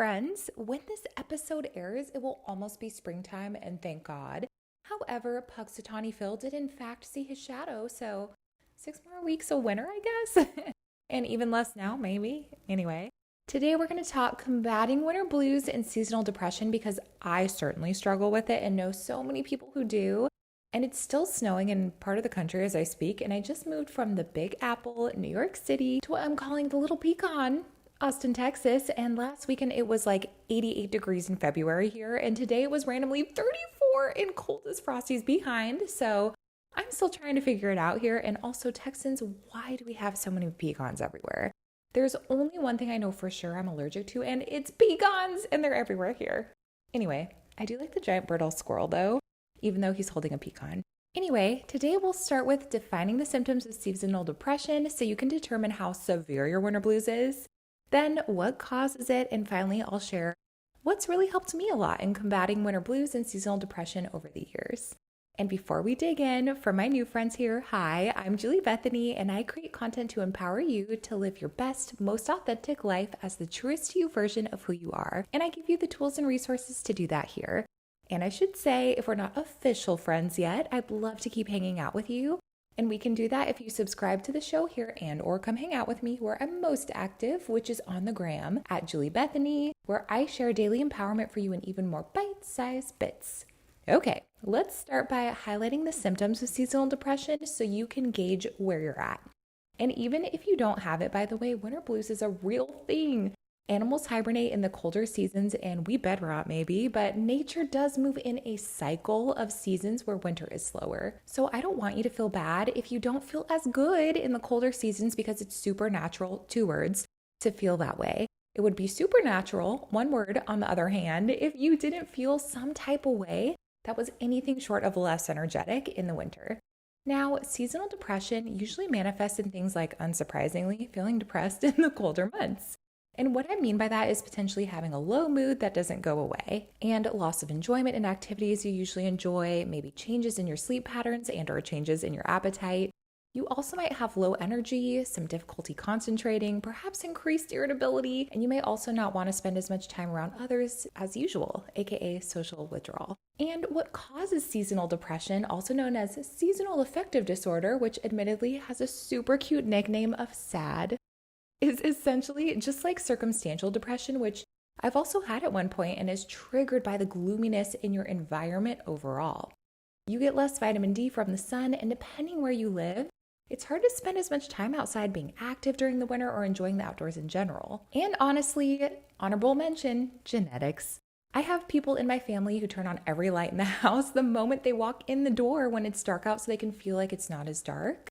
friends. When this episode airs, it will almost be springtime, and thank God. However, Puxatawny Phil did in fact see his shadow, so 6 more weeks of winter, I guess. And even less now, maybe. Anyway, today we're going to talk combating winter blues and seasonal depression because I certainly struggle with it and know so many people who do. And it's still snowing in part of the country as I speak, and I just moved from the Big Apple, New York City, to what I'm calling the Little Pecan, Austin, Texas, and last weekend it was like 88 degrees in February here, and today it was randomly 34 and cold as Frosty's behind, so I'm still trying to figure it out here. And also, Texans, why do we have so many pecans everywhere? There's only one thing I know for sure I'm allergic to, and it's pecans, and they're everywhere here. Anyway, I do like the giant Brittle squirrel though, even though he's holding a pecan. Anyway, today we'll start with defining the symptoms of seasonal depression so you can determine how severe your winter blues is. Then what causes it, and finally I'll share what's really helped me a lot in combating winter blues and seasonal depression over the years. And before we dig in, for my new friends here, hi, I'm Julie Bethany, and I create content to empower you to live your best, most authentic life as the truest to you version of who you are. And I give you the tools and resources to do that here. And I should say, if we're not official friends yet, I'd love to keep hanging out with you. And we can do that if you subscribe to the show here and or come hang out with me where I'm most active, which is on the gram at Julie Bethany, where I share daily empowerment for you in even more bite-sized bits. Okay, let's start by highlighting the symptoms of seasonal depression so you can gauge where you're at. And even if you don't have it, by the way, winter blues is a real thing. Animals hibernate in the colder seasons and we bed rot maybe, but nature does move in a cycle of seasons where winter is slower. So I don't want you to feel bad if you don't feel as good in the colder seasons because it's supernatural, 2 words, to feel that way. It would be supernatural, 1 word, on the other hand, if you didn't feel some type of way that was anything short of less energetic in the winter. Now, seasonal depression usually manifests in things like, unsurprisingly, feeling depressed in the colder months. And what I mean by that is potentially having a low mood that doesn't go away, and loss of enjoyment in activities you usually enjoy, maybe changes in your sleep patterns and or changes in your appetite. You also might have low energy, some difficulty concentrating, perhaps increased irritability, and you may also not want to spend as much time around others as usual, aka social withdrawal. And what causes seasonal depression, also known as seasonal affective disorder, which admittedly has a super cute nickname of SAD, is essentially just like circumstantial depression, which I've also had at one point and is triggered by the gloominess in your environment overall. You get less vitamin D from the sun, and depending where you live, it's hard to spend as much time outside being active during the winter or enjoying the outdoors in general. And honestly, honorable mention, genetics. I have people in my family who turn on every light in the house the moment they walk in the door when it's dark out so they can feel like it's not as dark.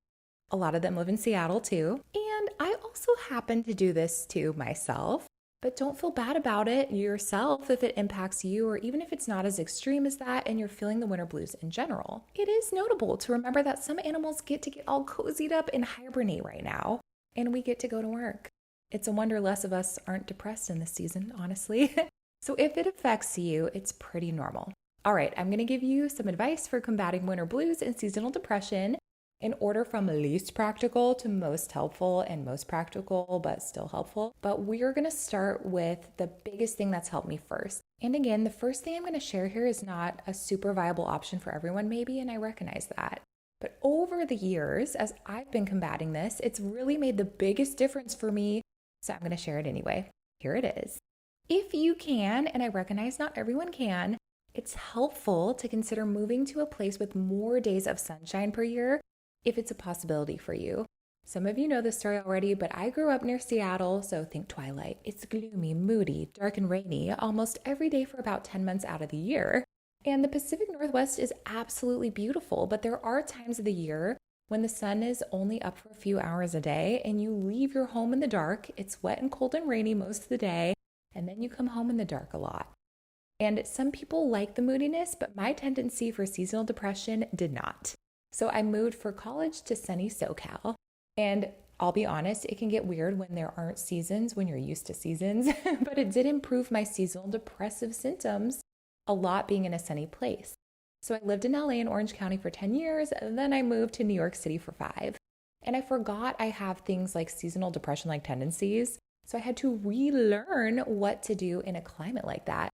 A lot of them live in Seattle too. And I also happen to do this too myself, but don't feel bad about it yourself if it impacts you or even if it's not as extreme as that and you're feeling the winter blues in general. It is notable to remember that some animals get to get all cozied up and hibernate right now, and we get to go to work. It's a wonder less of us aren't depressed in this season, honestly. So if it affects you, it's pretty normal. All right, I'm going to give you some advice for combating winter blues and seasonal depression in order from least practical to most helpful and most practical, but still helpful. But we're going to start with the biggest thing that's helped me first. And again, the first thing I'm going to share here is not a super viable option for everyone maybe, and I recognize that. But over the years, as I've been combating this, it's really made the biggest difference for me. So I'm going to share it anyway. Here it is. If you can, and I recognize not everyone can, it's helpful to consider moving to a place with more days of sunshine per year if it's a possibility for you. Some of you know this story already, but I grew up near Seattle, so think Twilight. It's gloomy, moody, dark and rainy almost every day for about 10 months out of the year. And the Pacific Northwest is absolutely beautiful, but there are times of the year when the sun is only up for a few hours a day and you leave your home in the dark. It's wet and cold and rainy most of the day, and then you come home in the dark a lot. And some people like the moodiness, but my tendency for seasonal depression did not. So I moved for college to sunny SoCal, and I'll be honest, it can get weird when there aren't seasons when you're used to seasons, but it did improve my seasonal depressive symptoms a lot being in a sunny place. So I lived in LA and Orange County for 10 years, and then I moved to New York City for 5. And I forgot I have things like seasonal depression-like tendencies. So I had to relearn what to do in a climate like that.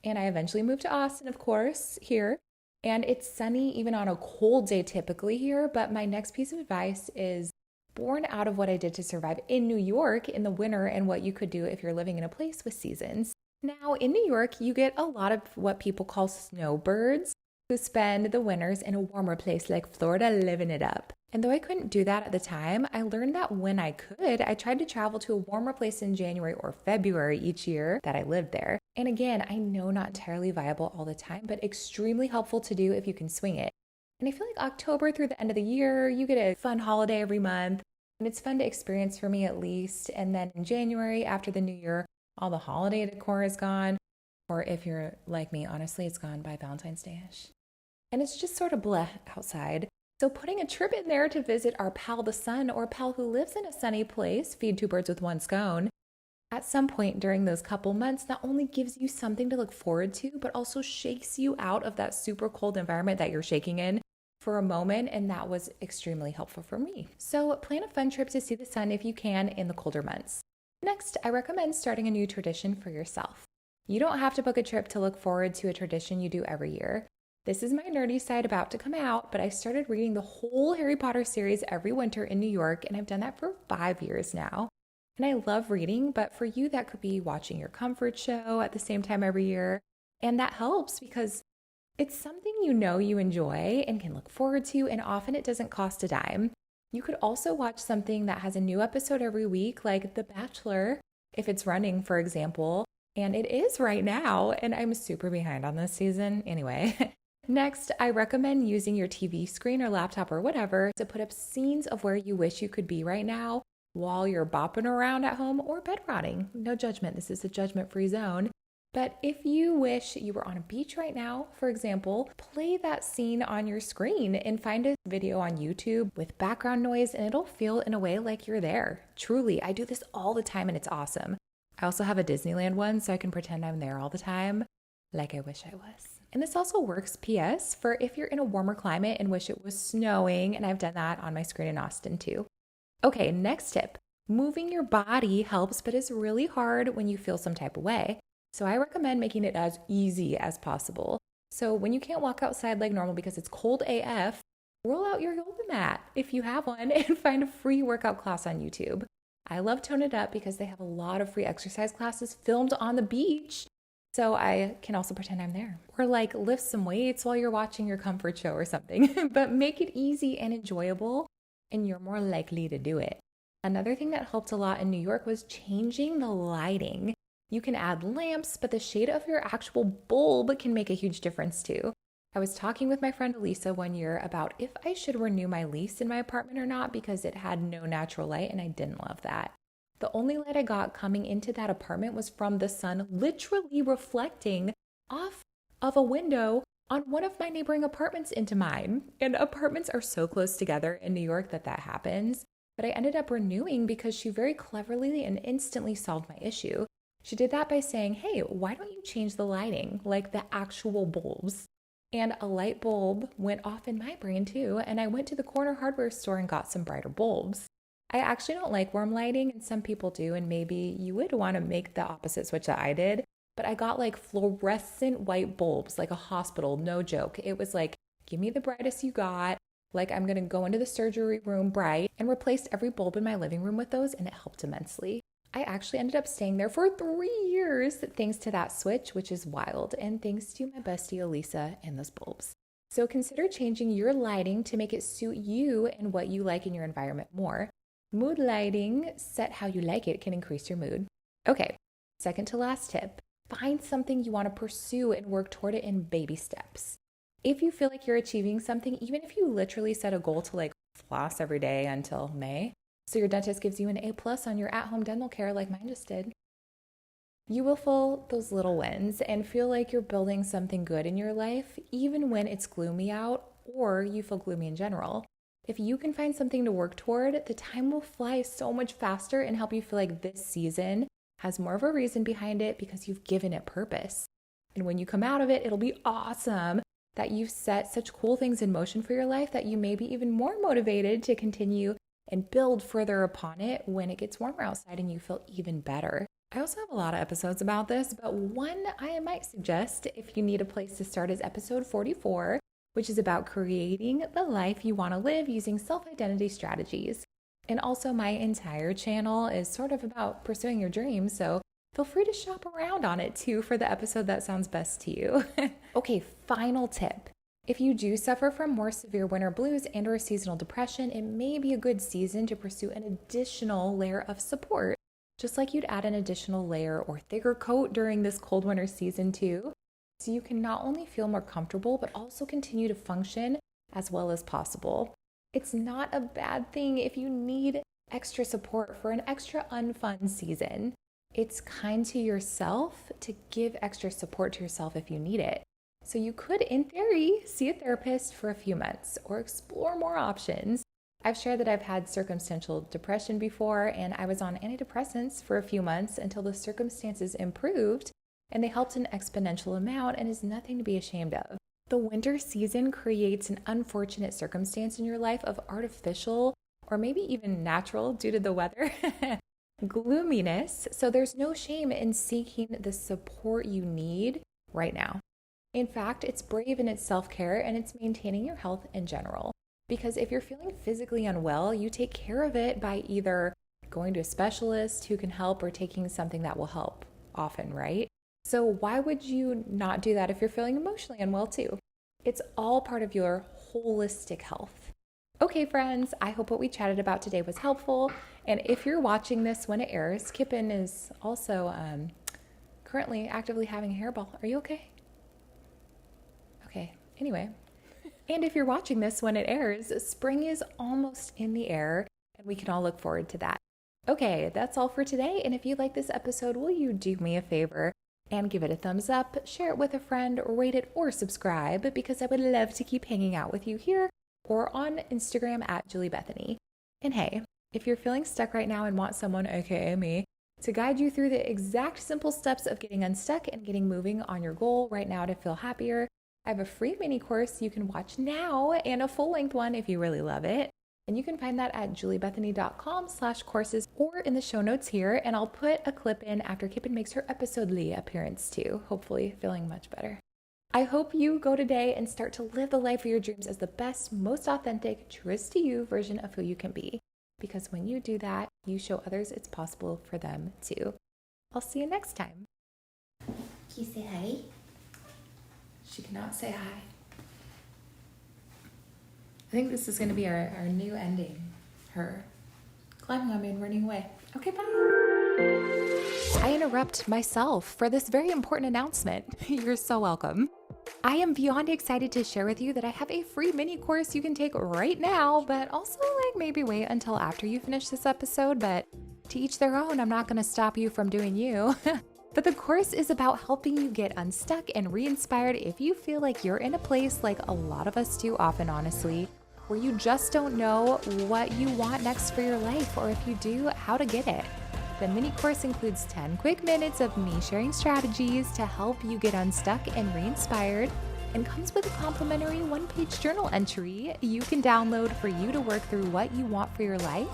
And I eventually moved to Austin, of course, here. And it's sunny even on a cold day typically here. But my next piece of advice is born out of what I did to survive in New York in the winter and what you could do if you're living in a place with seasons. Now, in New York, you get a lot of what people call snowbirds who spend the winters in a warmer place like Florida living it up. And though I couldn't do that at the time, I learned that when I could, I tried to travel to a warmer place in January or February each year that I lived there. And again, I know not entirely viable all the time, but extremely helpful to do if you can swing it. And I feel like October through the end of the year, you get a fun holiday every month. And it's fun to experience for me at least. And then in January, after the new year, all the holiday decor is gone. Or if you're like me, honestly, it's gone by Valentine's Day-ish. And it's just sort of bleh outside. So putting a trip in there to visit our pal the sun or pal who lives in a sunny place, feed two birds with one scone, at some point during those couple months not only gives you something to look forward to, but also shakes you out of that super cold environment that you're shaking in for a moment. And that was extremely helpful for me. So plan a fun trip to see the sun if you can in the colder months. Next, I recommend starting a new tradition for yourself. You don't have to book a trip to look forward to a tradition you do every year. This is my nerdy side about to come out, but I started reading the whole Harry Potter series every winter in New York, and I've done that for 5 years now. And I love reading, but for you, that could be watching your comfort show at the same time every year. And that helps because it's something you know you enjoy and can look forward to, and often it doesn't cost a dime. You could also watch something that has a new episode every week, like The Bachelor, if it's running, for example. And it is right now, and I'm super behind on this season anyway. Next, I recommend using your TV screen or laptop or whatever to put up scenes of where you wish you could be right now while you're bopping around at home or bed rotting. No judgment. This is a judgment-free zone. But if you wish you were on a beach right now, for example, play that scene on your screen and find a video on YouTube with background noise, and it'll feel in a way like you're there. Truly, I do this all the time and it's awesome. I also have a Disneyland one so I can pretend I'm there all the time, like I wish I was. And this also works, P.S., for if you're in a warmer climate and wish it was snowing, and I've done that on my screen in Austin too. Okay, next tip. Moving your body helps, but is really hard when you feel some type of way. So I recommend making it as easy as possible. So when you can't walk outside like normal because it's cold AF, roll out your yoga mat if you have one and find a free workout class on YouTube. I love Tone It Up because they have a lot of free exercise classes filmed on the beach. So I can also pretend I'm there. Or like lift some weights while you're watching your comfort show or something. But make it easy and enjoyable, and you're more likely to do it. Another thing that helped a lot in New York was changing the lighting. You can add lamps, but the shade of your actual bulb can make a huge difference too. I was talking with my friend Elisa one year about if I should renew my lease in my apartment or not because it had no natural light, and I didn't love that. The only light I got coming into that apartment was from the sun literally reflecting off of a window on one of my neighboring apartments into mine. And apartments are so close together in New York that happens. But I ended up renewing because she very cleverly and instantly solved my issue. She did that by saying, hey, why don't you change the lighting, like the actual bulbs? And a light bulb went off in my brain too, and I went to the corner hardware store and got some brighter bulbs. I actually don't like warm lighting, and some people do, and maybe you would want to make the opposite switch that I did, but I got like fluorescent white bulbs, like a hospital, no joke. It was like, give me the brightest you got, like I'm going to go into the surgery room bright, and replaced every bulb in my living room with those, and it helped immensely. I actually ended up staying there for 3 years thanks to that switch, which is wild, and thanks to my bestie Elisa and those bulbs. So consider changing your lighting to make it suit you and what you like in your environment more. Mood lighting, set how you like it, can increase your mood. Okay, second to last tip, find something you want to pursue and work toward it in baby steps. If you feel like you're achieving something, even if you literally set a goal to like floss every day until May, so your dentist gives you an A+ on your at-home dental care like mine just did, you will feel those little wins and feel like you're building something good in your life, even when it's gloomy out or you feel gloomy in general. If you can find something to work toward, the time will fly so much faster and help you feel like this season has more of a reason behind it because you've given it purpose. And when you come out of it, it'll be awesome that you've set such cool things in motion for your life that you may be even more motivated to continue and build further upon it when it gets warmer outside and you feel even better. I also have a lot of episodes about this, but one I might suggest if you need a place to start is episode 44, which is about creating the life you want to live using self-identity strategies. And also my entire channel is sort of about pursuing your dreams, so feel free to shop around on it too for the episode that sounds best to you. Okay, final tip. If you do suffer from more severe winter blues and or seasonal depression, it may be a good season to pursue an additional layer of support, just like you'd add an additional layer or thicker coat during this cold winter season too. So you can not only feel more comfortable, but also continue to function as well as possible. It's not a bad thing if you need extra support for an extra unfun season. It's kind to yourself to give extra support to yourself if you need it. So you could, in theory, see a therapist for a few months or explore more options. I've shared that I've had circumstantial depression before, and I was on antidepressants for a few months until the circumstances improved, and they helped an exponential amount and is nothing to be ashamed of. The winter season creates an unfortunate circumstance in your life of artificial or maybe even natural due to the weather gloominess. So there's no shame in seeking the support you need right now. In fact, it's brave in its self-care and it's maintaining your health in general. Because if you're feeling physically unwell, you take care of it by either going to a specialist who can help or taking something that will help often, right? So why would you not do that if you're feeling emotionally unwell too? It's all part of your holistic health. Okay, friends, I hope what we chatted about today was helpful. And if you're watching this when it airs, Kippen is also currently actively having a hairball. Are you okay? Okay, anyway. And if you're watching this when it airs, spring is almost in the air, and we can all look forward to that. Okay, that's all for today. And if you like this episode, will you do me a favor and give it a thumbs up, share it with a friend, or rate it or subscribe, because I would love to keep hanging out with you here or on Instagram at Julie Bethany. And hey, if you're feeling stuck right now and want someone, aka me, to guide you through the exact simple steps of getting unstuck and getting moving on your goal right now to feel happier, I have a free mini course you can watch now and a full-length one if you really love it. And you can find that at juliebethany.com/courses or in the show notes here. And I'll put a clip in after Kippen makes her episodely appearance too, hopefully feeling much better. I hope you go today and start to live the life of your dreams as the best, most authentic, truest to you version of who you can be. Because when you do that, you show others it's possible for them too. I'll see you next time. Can you say hi? She cannot say hi. I think this is going to be our new ending. Her climbing on me and running away. Okay, bye. I interrupt myself for this very important announcement. You're so welcome. I am beyond excited to share with you that I have a free mini course you can take right now, but also maybe wait until after you finish this episode, but to each their own. I'm not going to stop you from doing you. But the course is about helping you get unstuck and re-inspired if you feel like you're in a place like a lot of us do often, honestly, where you just don't know what you want next for your life, or if you do, how to get it. The mini course includes 10 quick minutes of me sharing strategies to help you get unstuck and re-inspired, and comes with a complimentary one-page journal entry you can download for you to work through what you want for your life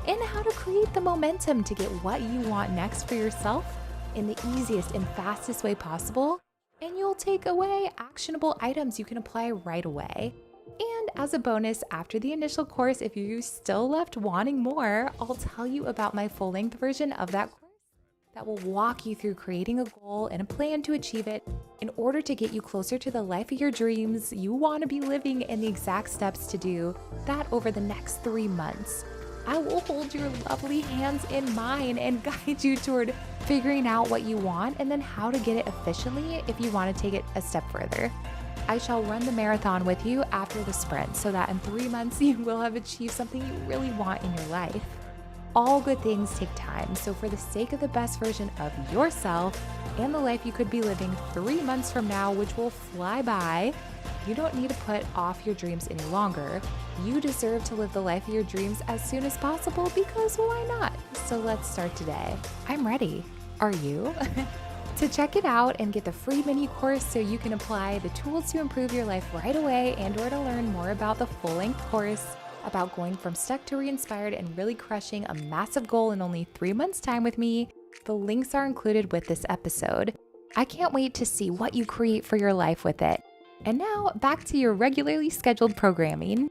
and how to create the momentum to get what you want next for yourself in the easiest and fastest way possible, and you'll take away actionable items you can apply right away. And as a bonus, after the initial course, if you still left wanting more, I'll tell you about my full-length version of that course that will walk you through creating a goal and a plan to achieve it in order to get you closer to the life of your dreams you want to be living, and the exact steps to do that over the next 3 months. I will hold your lovely hands in mine and guide you toward figuring out what you want and then how to get it efficiently if you want to take it a step further. I shall run the marathon with you after the sprint so that in 3 months you will have achieved something you really want in your life. All good things take time, so for the sake of the best version of yourself and the life you could be living 3 months from now, which will fly by, you don't need to put off your dreams any longer. You deserve to live the life of your dreams as soon as possible, because why not? So let's start today. I'm ready. Are you? To check it out and get the free mini course so you can apply the tools to improve your life right away, and or to learn more about the full-length course, about going from stuck to re-inspired and really crushing a massive goal in only 3 months' time with me, the links are included with this episode. I can't wait to see what you create for your life with it. And now back to your regularly scheduled programming.